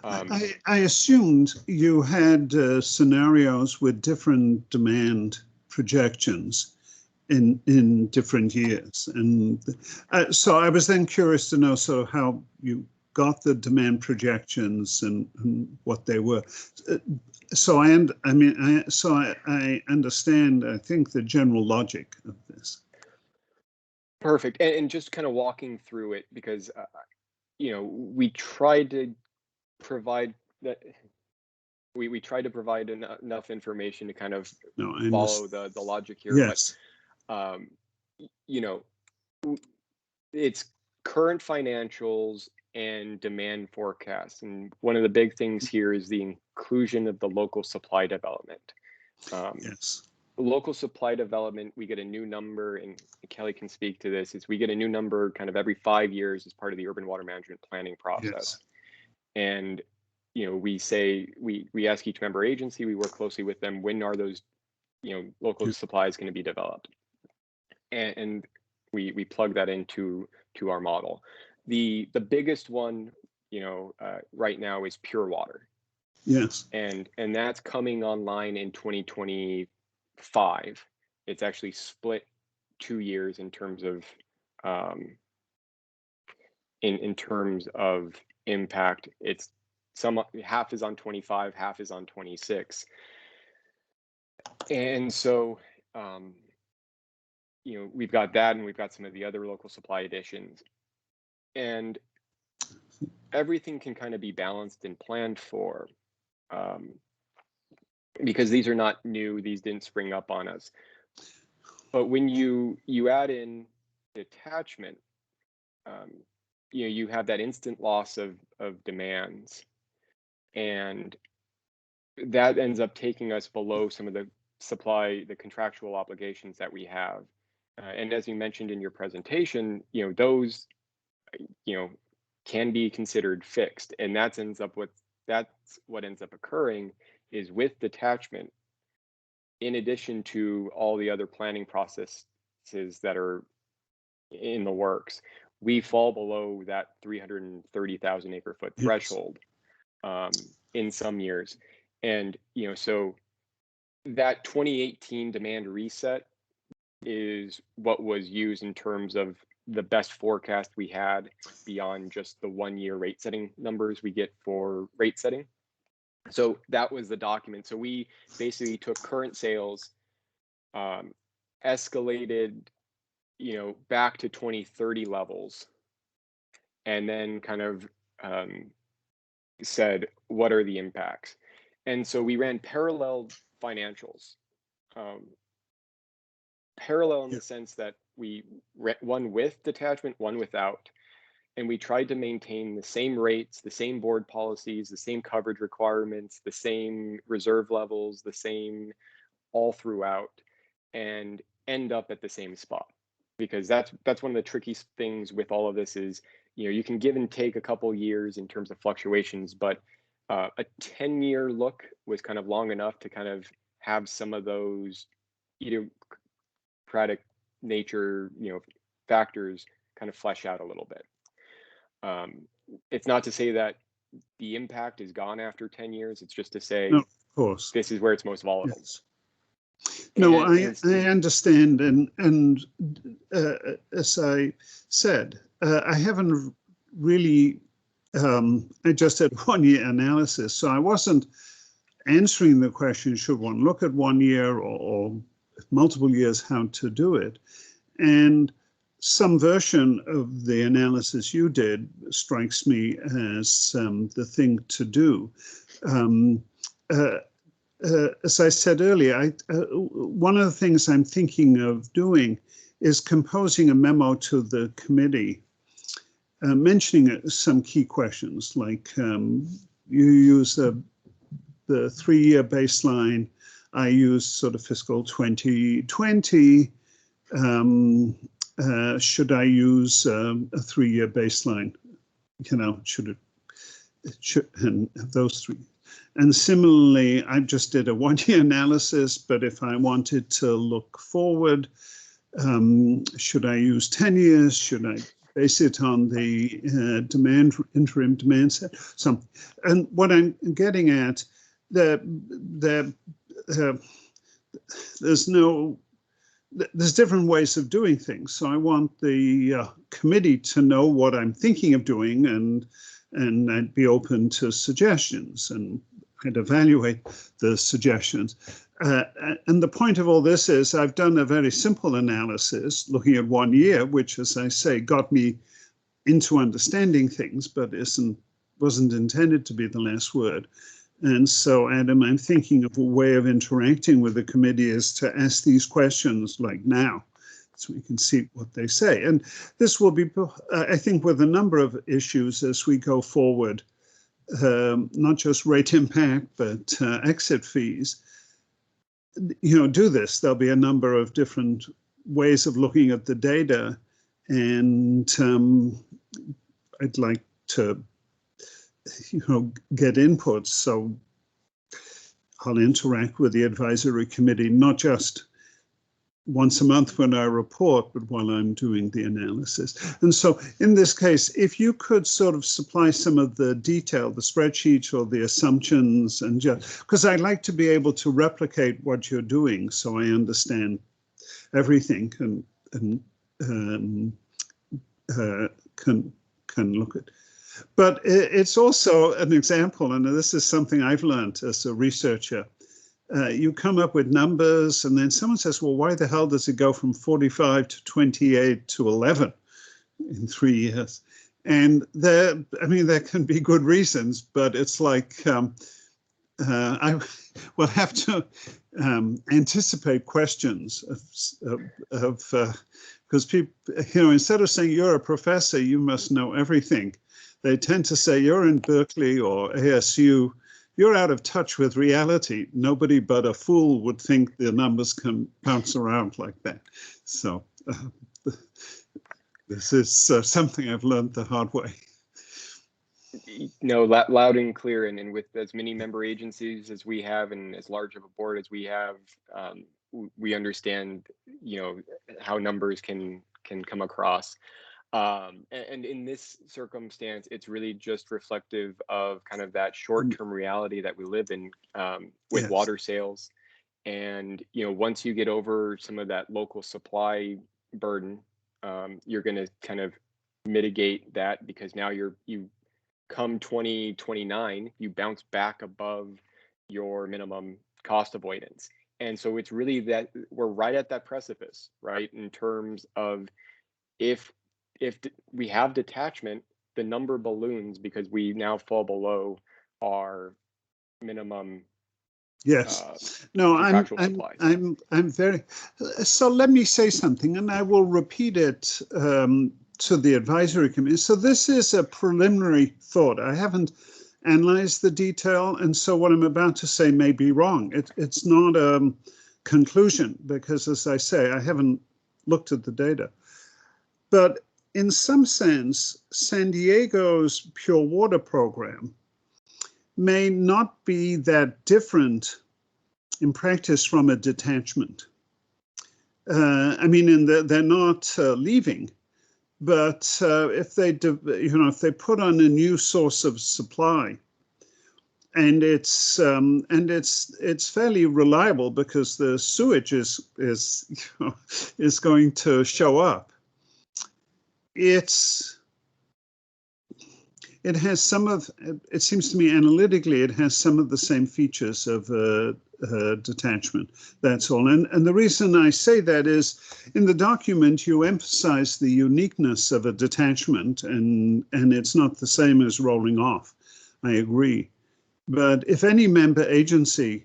I assumed you had scenarios with different demand projections in different years, and so I was then curious to know sort of how you got the demand projections and what they were. So I understand, I think, the general logic of this. perfect. And just kind of walking through it, because we tried to provide that. We tried to provide enough information to kind of follow the logic here. Yes. But it's current financials and demand forecasts, and one of the big things here is the inclusion of the local supply development. Yes. local supply development, we get a new number, and Kelly can speak to this, is we get a new number kind of every 5 years as part of the urban water management planning process. Yes. And, you know, we say, we ask each member agency, we work closely with them, when are those, you know, local supplies going to be developed? And we plug that into our model. The biggest one, you know, right now is pure water. Yes. And that's coming online in 2025. It's actually split 2 years in terms of in terms of impact. It's half is on 25, half is on 26. And so you know, we've got that, and we've got some of the other local supply additions, and everything can kind of be balanced and planned for, because these are not new, these didn't spring up on us. But when you add in detachment, you know, you have that instant loss of demands, and that ends up taking us below some of the contractual obligations that we have. And as you mentioned in your presentation, you know, those, you know, can be considered fixed, and that's what ends up occurring is with detachment, in addition to all the other planning processes that are in the works, we fall below that 330,000 acre foot threshold in some years. And, you know, so that 2018 demand reset is what was used in terms of the best forecast we had beyond just the 1 year rate setting numbers we get for rate setting. So that was the document. So we basically took current sales, escalated, you know, back to 2030 levels, and then kind of said, what are the impacts? And so we ran parallel financials, parallel in the sense that we ran one with detachment, one without, and we tried to maintain the same rates, the same board policies, the same coverage requirements, the same reserve levels, the same all throughout, and end up at the same spot. Because that's one of the tricky things with all of this is, you know, you can give and take a couple years in terms of fluctuations, but a 10-year look was kind of long enough to kind of have some of those idiosyncratic nature, you know, factors kind of flesh out a little bit. It's not to say that the impact is gone after 10 years. It's just to say, no, of course, this is where it's most volatile. Yes. No, I understand, and as I said, I haven't really. I just had 1 year analysis, so I wasn't answering the question: should one look at 1 year or multiple years? How to do it? And some version of the analysis you did strikes me as the thing to do. As I said earlier, one of the things I'm thinking of doing is composing a memo to the committee, mentioning some key questions, like you use the 3-year baseline, I use sort of fiscal 2020. Should I use a 3-year baseline? You know, should and those three. And similarly, I just did a 1-year analysis, but if I wanted to look forward, should I use 10 years? Should I base it on the interim demand set? And what I'm getting at, there's different ways of doing things. So I want the committee to know what I'm thinking of doing, and I'd be open to suggestions, and I'd evaluate the suggestions. And the point of all this is I've done a very simple analysis looking at 1 year, which, as I say, got me into understanding things, but wasn't intended to be the last word. And so, Adam, I'm thinking of a way of interacting with the committee is to ask these questions like now, so we can see what they say. And this will be, I think, with a number of issues as we go forward, not just rate impact, but exit fees. do this. There'll be a number of different ways of looking at the data, and I'd like to, get input. So I'll interact with the advisory committee, not just once a month when I report, but while I'm doing the analysis. And so in this case, if you could sort of supply some of the detail, the spreadsheets or the assumptions, and just because I'd like to be able to replicate what you're doing so I understand everything and can look at. But it's also an example, and this is something I've learned as a researcher. You come up with numbers, and then someone says, well, why the hell does it go from 45 to 28 to 11 in 3 years? And there can be good reasons, but it's like I will have to anticipate questions of because people, instead of saying you're a professor, you must know everything. They tend to say you're in Berkeley or ASU, you're out of touch with reality. Nobody but a fool would think the numbers can bounce around like that. So this is something I've learned the hard way. No, loud and clear, and with as many member agencies as we have and as large of a board as we have, we understand, how numbers can come across. And in this circumstance, it's really just reflective of kind of that short-term reality that we live in with Yes. water sales. And, once you get over some of that local supply burden, you're going to kind of mitigate that, because now you come 2029, you bounce back above your minimum cost avoidance. And so it's really that we're right at that precipice, right? In terms of if we have detachment, the number balloons because we now fall below our minimum. Yes. No, I'm very. So let me say something, and I will repeat it to the advisory committee. So this is a preliminary thought. I haven't analyzed the detail, and so what I'm about to say may be wrong. It's not a conclusion because, as I say, I haven't looked at the data. But in some sense, San Diego's pure water program may not be that different in practice from a detachment. They're not leaving, but if they put on a new source of supply, and it's fairly reliable because the sewage is going to show up. It has some of, it seems to me analytically, it has some of the same features of detachment. That's all. And the reason I say that is in the document, you emphasize the uniqueness of a detachment, and it's not the same as rolling off. I agree. But if any member agency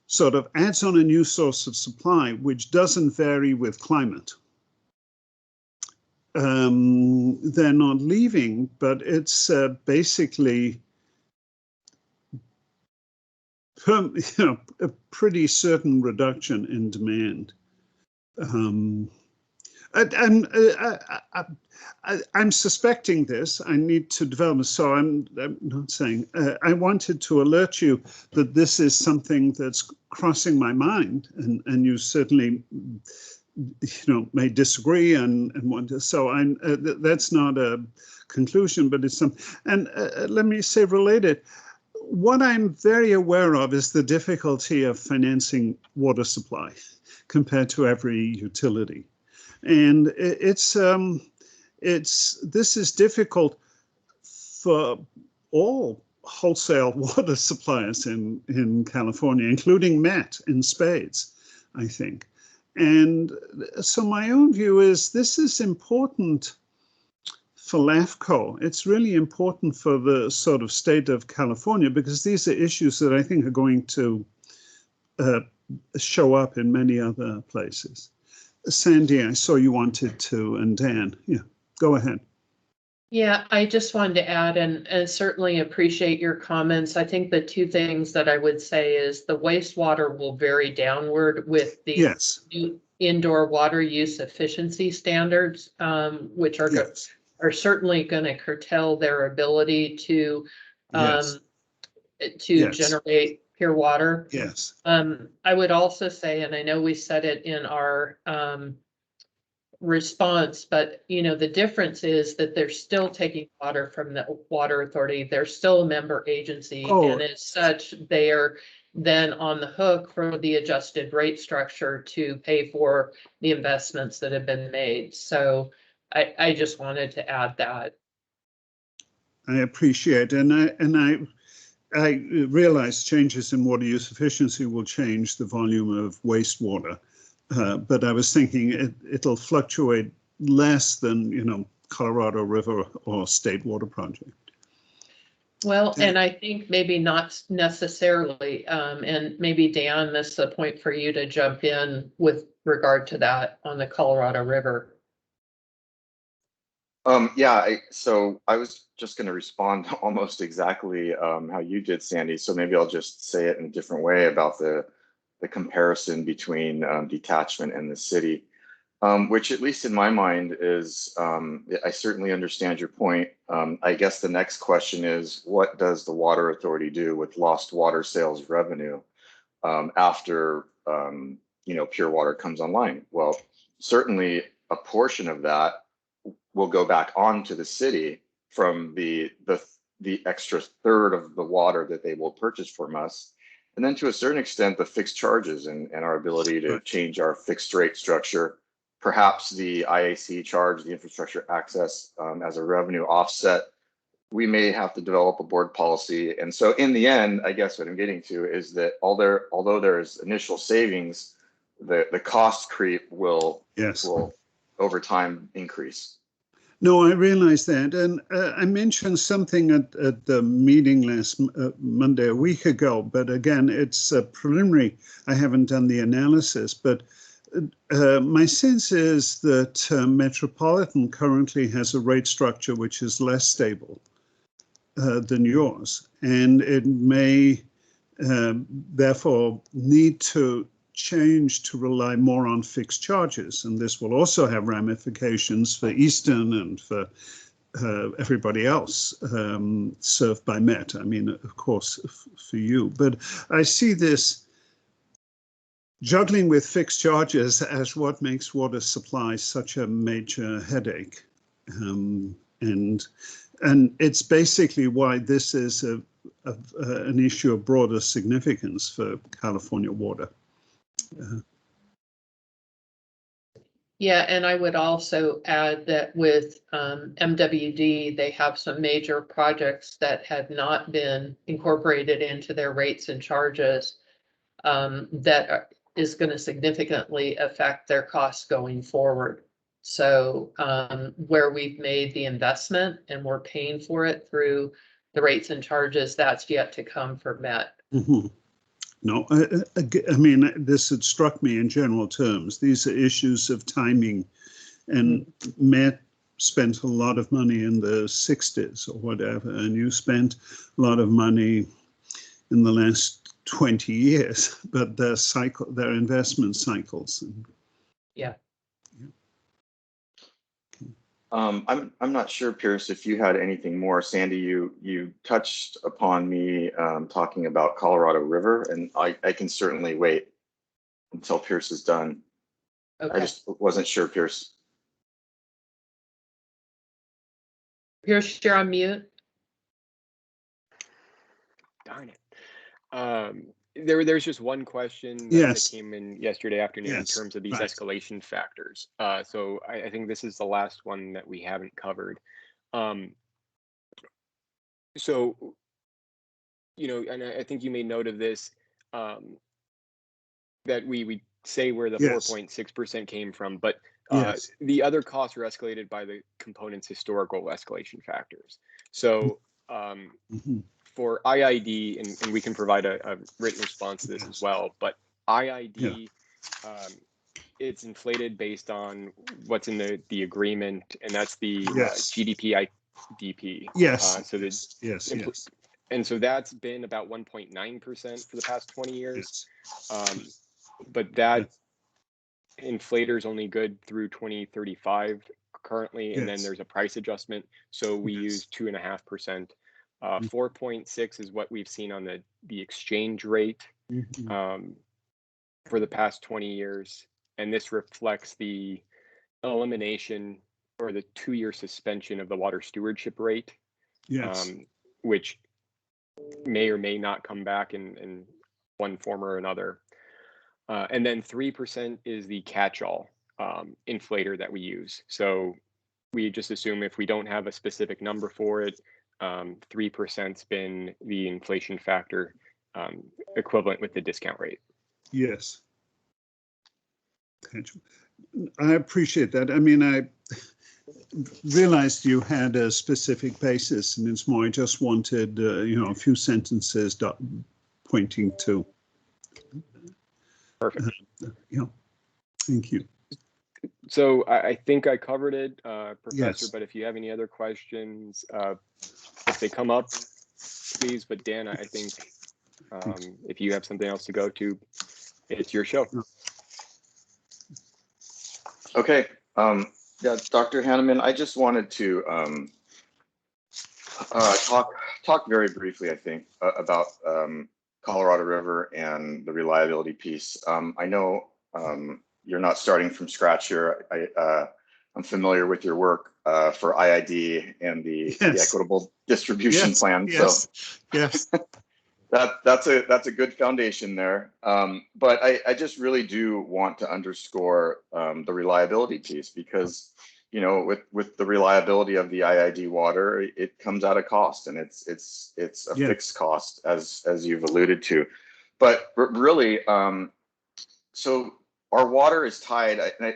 sort of adds on a new source of supply, which doesn't vary with climate, they're not leaving, but it's basically a pretty certain reduction in demand. I'm suspecting this. I need to develop, so I'm not saying. I wanted to alert you that this is something that's crossing my mind, and you certainly may disagree and want to. So that's not a conclusion, but it's some. And let me say related. What I'm very aware of is the difficulty of financing water supply compared to every utility, and this is difficult for all wholesale water suppliers in California, including Met in spades, I think. And so my own view is this is important for LAFCO. It's really important for the sort of state of California, because these are issues that I think are going to show up in many other places. Sandy, I saw you wanted to, and Dan, yeah, go ahead. Yeah, I just wanted to add and certainly appreciate your comments. I think the two things that I would say is the wastewater will vary downward with the Yes, new indoor water use efficiency standards, which are yes, are certainly going to curtail their ability to yes, yes, generate pure water. yes, I would also say, and I know we said it in our response, but you know, the difference is that they're still taking water from the water authority. They're still a member agency, Oh. and as such, they are then on the hook for the adjusted rate structure to pay for the investments that have been made. So I just wanted to add that. I appreciate, and I realize changes in water use efficiency will change the volume of wastewater. But I was thinking it'll fluctuate less than, you know, Colorado River or State Water Project. Well, and I think maybe not necessarily, and maybe Dan, this is a point for you to jump in with regard to that on the Colorado River. Yeah, so I was just going to respond almost exactly how you did, Sandy. So maybe I'll just say it in a different way about the comparison between detachment and the city, which at least in my mind is, I certainly understand your point. I guess the next question is, what does the water authority do with lost water sales revenue after you know, pure water comes online? Well, certainly a portion of that will go back onto the city from the extra third of the water that they will purchase from us. And then to a certain extent, the fixed charges and our ability to change our fixed rate structure, perhaps the IAC charge, the infrastructure access as a revenue offset. We may have to develop a board policy. And so in the end, I guess what I'm getting to is that although there's initial savings, the cost creep will over time increase. No, I realize that. And I mentioned something at the meeting last Monday, a week ago, but again, it's preliminary. I haven't done the analysis, but my sense is that Metropolitan currently has a rate structure which is less stable than yours. And it may therefore need to change to rely more on fixed charges, and this will also have ramifications for Eastern and for everybody else served by Met. I mean, of course, for you, but I see this juggling with fixed charges as what makes water supply such a major headache, and it's basically why this is an issue of broader significance for California water. Yeah, and I would also add that with MWD, they have some major projects that had not been incorporated into their rates and charges is going to significantly affect their costs going forward. So where we've made the investment and we're paying for it through the rates and charges, that's yet to come for Met. Mm-hmm. No, I mean, this had struck me in general terms. These are issues of timing, and Matt spent a lot of money in the 60s or whatever, and you spent a lot of money in the last 20 years, but their investment cycles. Yeah. I'm not sure, Pierce, if you had anything more. Sandy, you touched upon me talking about Colorado River, and I can certainly wait until Pierce is done. Okay. I just wasn't sure, Pierce. Pierce, you're on mute. Darn it. There's just one question that came in yesterday afternoon in terms of these escalation factors. So I think this is the last one that we haven't covered. So, you know, and I think you made note of this, that we say where the 4.6% came from, but the other costs are escalated by the component's historical escalation factors. So for IID, and we can provide a written response to this as well, but IID, it's inflated based on what's in the agreement, and that's the GDP DP. Yes. So the yes. and so that's been about 1.9% for the past 20 years. But that inflator is only good through 2035 currently, and then there's a price adjustment. So we use 2.5%. 4.6 is what we've seen on the exchange rate for the past 20 years. And this reflects the elimination or the 2-year suspension of the water stewardship rate, which may or may not come back in one form or another. And then 3% is the catch-all inflator that we use. So we just assume if we don't have a specific number for it, 3%'s been the inflation factor equivalent with the discount rate. Yes. I appreciate that. I mean, I realized you had a specific basis, and it's more I just wanted, a few sentences pointing to. Perfect. Thank you. So I think I covered it, Professor, Yes. but if you have any other questions, if they come up, please. But Dan, I think if you have something else to go to, it's your show. Okay. Yeah, Dr. Hanemann, I just wanted to talk very briefly, I think, about Colorado River and the reliability piece. I know you're not starting from scratch here. I'm familiar with your work for IID and the equitable distribution plan. Yes. That's a good foundation there. But I just really do want to underscore the reliability piece, because with the reliability of the IID water, it comes at a cost, and it's a fixed cost, as you've alluded to. But really, so our water is tied, and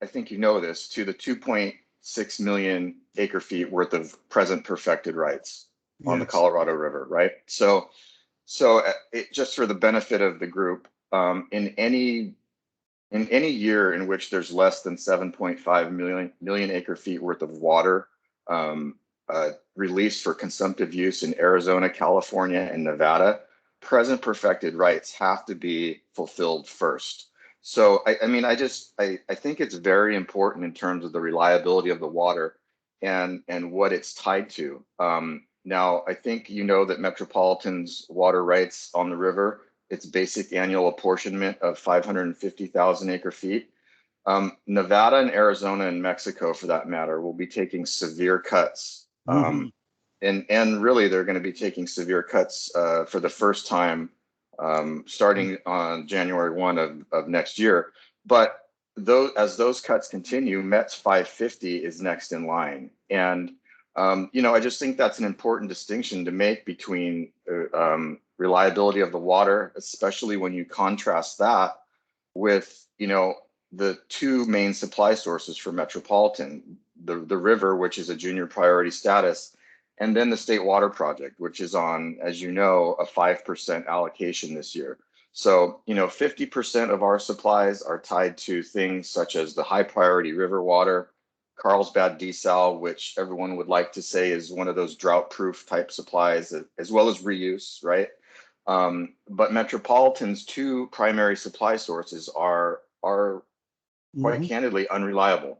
I think you know this, to the 2.6 million acre feet worth of present perfected rights on the Colorado River, right? So just for the benefit of the group, in any year in which there's less than 7.5 million acre feet worth of water released for consumptive use in Arizona, California, and Nevada, present perfected rights have to be fulfilled first. So I think it's very important in terms of the reliability of the water and what it's tied to. Now, I think you know that Metropolitan's water rights on the river, its basic annual apportionment of 550,000 acre feet. Nevada and Arizona and Mexico, for that matter, will be taking severe cuts. And really, they're going to be taking severe cuts for the first time starting on January 1 of next year. But as those cuts continue, Met's 550 is next in line. And I just think that's an important distinction to make between reliability of the water, especially when you contrast that with, the two main supply sources for Metropolitan, the river, which is a junior priority status, and then the State Water Project, which is on, as you know, a 5% allocation this year. So, 50% of our supplies are tied to things such as the high priority river water, Carlsbad desal, which everyone would like to say is one of those drought-proof type supplies, as well as reuse, right? But Metropolitan's two primary supply sources are quite candidly unreliable,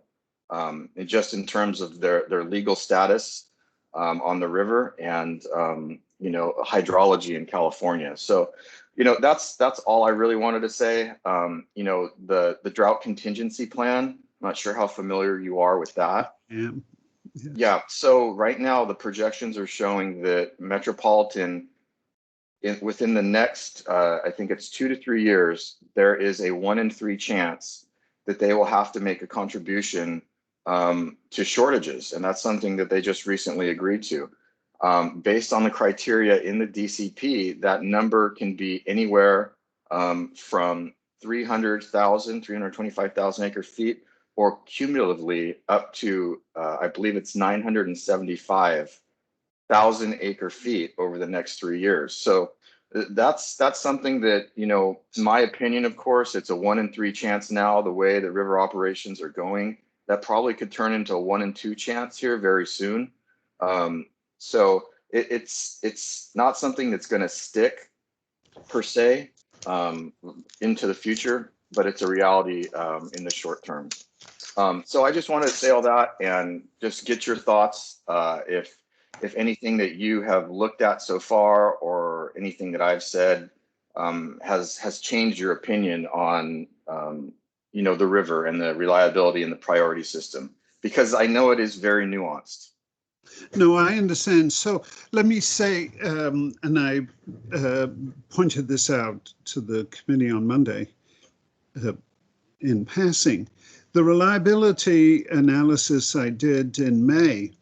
and just in terms of their legal status on the river and hydrology in California. So, that's all I really wanted to say. The drought contingency plan. I'm not sure how familiar you are with that. Yeah. So right now the projections are showing that Metropolitan, within the next, I think it's 2 to 3 years, there is a 1 in 3 chance that they will have to make a contribution to shortages, and that's something that they just recently agreed to. Based on the criteria in the DCP, that number can be anywhere from 325,000 acre feet, or cumulatively up to, I believe it's 975,000 acre feet over the next 3 years. So that's something that, in my opinion, of course, it's a 1 in 3 chance now, the way the river operations are going. That probably could turn into a 1 in 2 chance here very soon. So it's not something that's going to stick per se into the future, but it's a reality in the short term. So I just wanted to say all that and just get your thoughts. If anything that you have looked at so far or anything that I've said has changed your opinion on the river and the reliability and the priority system, because I know it is very nuanced. No, I understand. So let me say, and I pointed this out to the committee on Monday in passing, the reliability analysis I did in May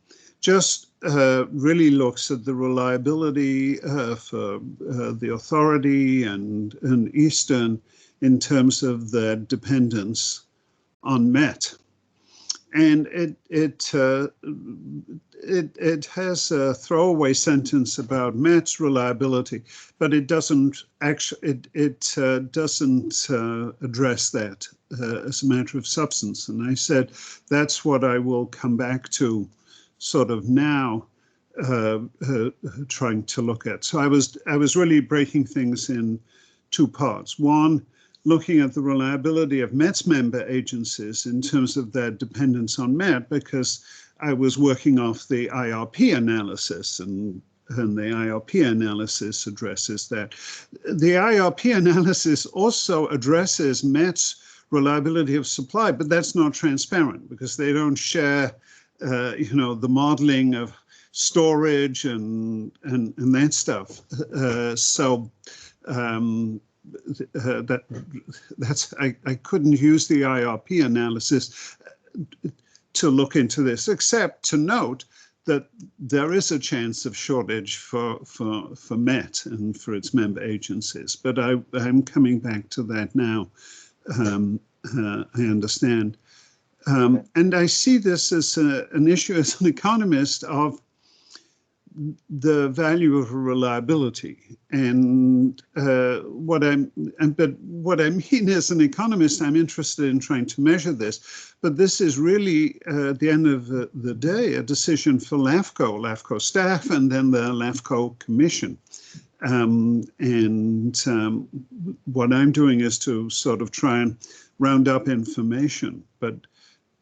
just really looks at the reliability for the authority and Eastern in terms of their dependence on MET. And it has a throwaway sentence about MET's reliability, but it doesn't actually doesn't address that as a matter of substance. And I said that's what I will come back to, sort of now, trying to look at. So I was really breaking things in two parts. One, looking at the reliability of MET's member agencies in terms of their dependence on MET, because I was working off the IRP analysis, and the IRP analysis addresses that. The IRP analysis also addresses MET's reliability of supply, but that's not transparent because they don't share, the modeling of storage and that stuff. I couldn't use the IRP analysis to look into this, except to note that there is a chance of shortage for MET and for its member agencies. But I'm coming back to that now. I understand. And I see this as an issue as an economist of the value of reliability, and what I mean as an economist, I'm interested in trying to measure this. But this is really, at the end of the day, a decision for LAFCO staff, and then the LAFCO Commission. What I'm doing is to sort of try and round up information, but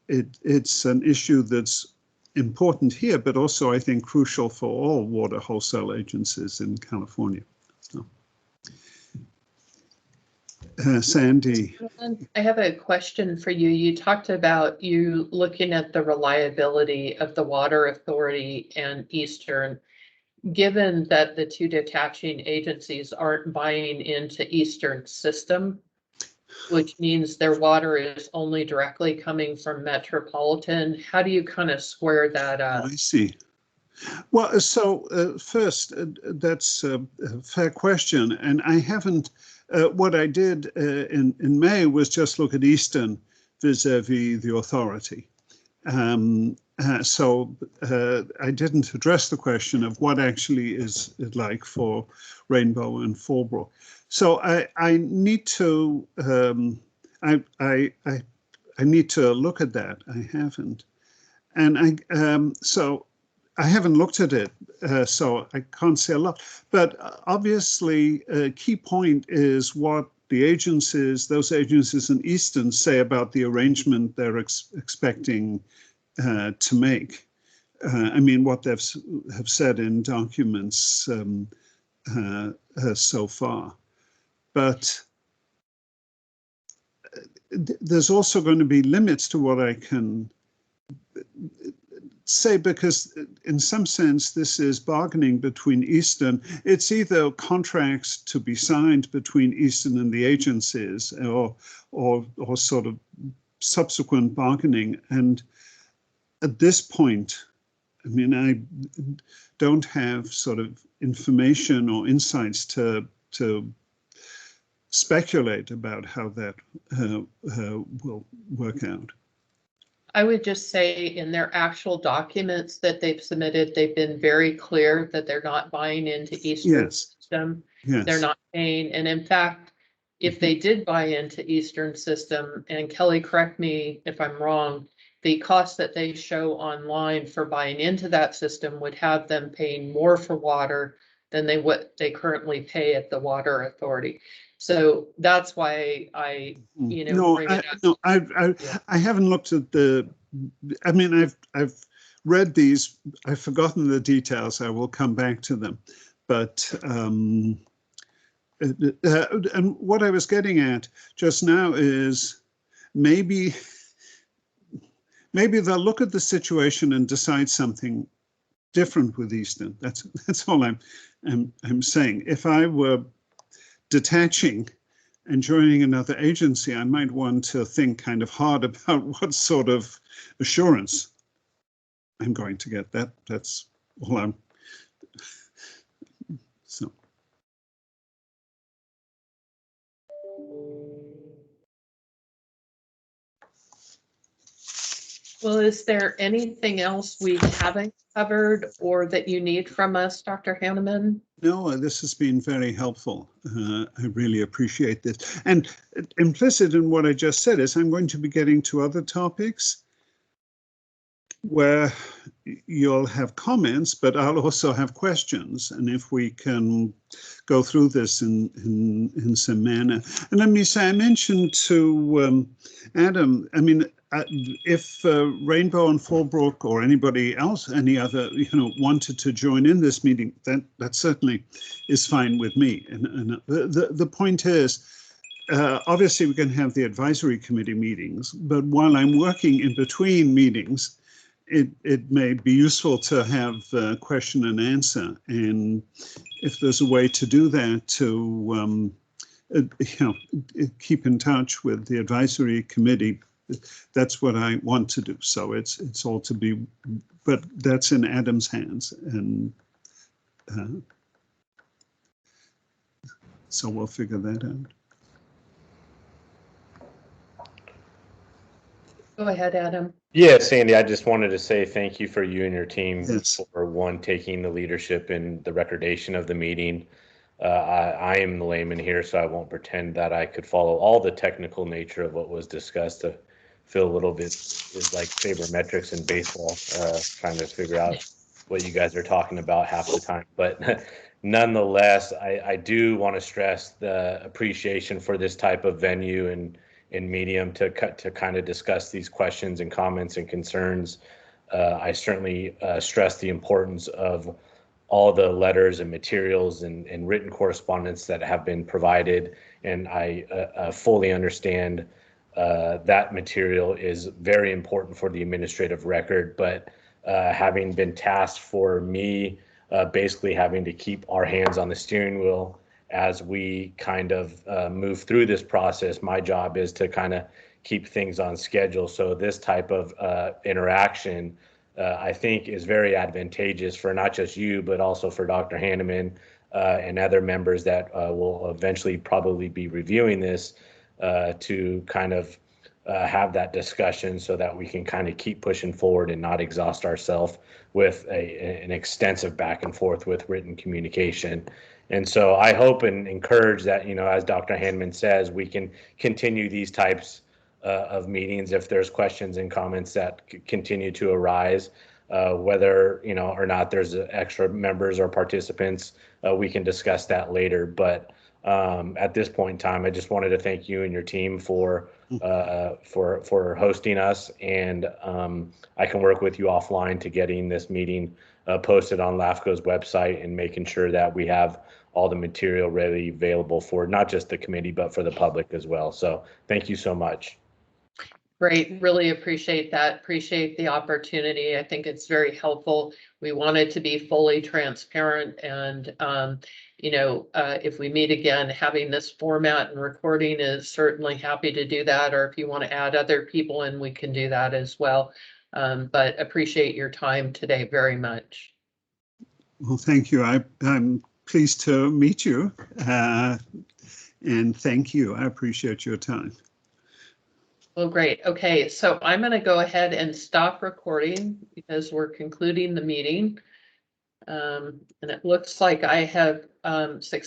it's an issue that's important here, but also I think crucial for all water wholesale agencies in California. So, Sandy. I have a question for you. You talked about you looking at the reliability of the Water Authority and Eastern. Given that the two detaching agencies aren't buying into Eastern system, which means their water is only directly coming from Metropolitan, how do you kind of square that up? I see. Well, so first, that's a fair question. And I haven't, what I did in May was just look at Eastern vis-a-vis the authority. So I didn't address the question of what actually is it like for Rainbow and Fallbrook. So I need to I need to look at that. I haven't, and so I haven't looked at it, so I can't say a lot. But obviously, a key point is what the agencies, those agencies in Eastern, say about the arrangement they're expecting to make. I mean, what they've have said in documents so far. But there's also going to be limits to what I can say, because in some sense, this is bargaining between Eastern. It's either contracts to be signed between Eastern and the agencies, or sort of subsequent bargaining. And at this point, I mean, I don't have sort of information or insights to speculate about how that will work out. I would just say in their actual documents that they've submitted, they've been very clear that they're not buying into Eastern system. Yes. They're not paying. And in fact, if they did buy into Eastern system, and Kelly, correct me if I'm wrong, the cost that they show online for buying into that system would have them paying more for water than what they currently pay at the water authority. So that's why I, you know, No, bring I, it up. no, Yeah. I haven't looked at the, I mean, I've read these, I've forgotten the details, I will come back to them. But, and what I was getting at just now is maybe they'll look at the situation and decide something different with Easton. That's all I'm saying. If I were detaching and joining another agency, I might want to think kind of hard about what sort of assurance I'm going to get. That's all I'm. So. Well, is there anything else we haven't covered or that you need from us, Dr. Hanemann? No, this has been very helpful. I really appreciate this. And implicit in what I just said is I'm going to be getting to other topics where you'll have comments, but I'll also have questions. And if we can go through this in some manner. And let me say, I mentioned to Adam, I mean, if Rainbow and Fallbrook or anybody else, any other, wanted to join in this meeting, that certainly is fine with me. And the point is, obviously we can have the advisory committee meetings, but while I'm working in between meetings, it may be useful to have question and answer. And if there's a way to do that, to keep in touch with the advisory committee, that's what I want to do. So it's all to be, but that's in Adam's hands, and so we'll figure that out. Go ahead, Adam. Yeah, Sandy, I just wanted to say thank you for you and your team Yes. for taking the leadership in the recordation of the meeting. I am the layman here, so I won't pretend that I could follow all the technical nature of what was discussed. I feel a little bit is like sabermetrics in baseball, trying to figure out what you guys are talking about half the time. But nonetheless, I do want to stress the appreciation for this type of venue and medium to kind of discuss these questions and comments and concerns. I certainly stress the importance of all the letters and materials and written correspondence that have been provided, and I fully understand that material is very important for the administrative record. But having been tasked for me basically having to keep our hands on the steering wheel as we kind of move through this process, my job is to kind of keep things on schedule. So this type of interaction, I think, is very advantageous for not just you, but also for Dr. Hanemann and other members that will eventually probably be reviewing this to kind of have that discussion so that we can kind of keep pushing forward and not exhaust ourselves with an extensive back and forth with written communication. And so I hope and encourage that, as Dr. Hanemann says, we can continue these types of meetings if there's questions and comments that continue to arise, whether, or not there's extra members or participants, we can discuss that later. But at this point in time, I just wanted to thank you and your team for hosting us, and I can work with you offline to getting this meeting posted on LAFCO's website and making sure that we have all the material readily available for not just the committee, but for the public as well. So thank you so much. Great, really appreciate that. Appreciate the opportunity. I think it's very helpful. We want it to be fully transparent, and if we meet again, having this format and recording is certainly happy to do that. Or if you want to add other people in, we can do that as well. But appreciate your time today very much. Well, thank you. I'm pleased to meet you, and thank you. I appreciate your time. Well, great. Okay, so I'm going to go ahead and stop recording because we're concluding the meeting. And it looks like I have successfully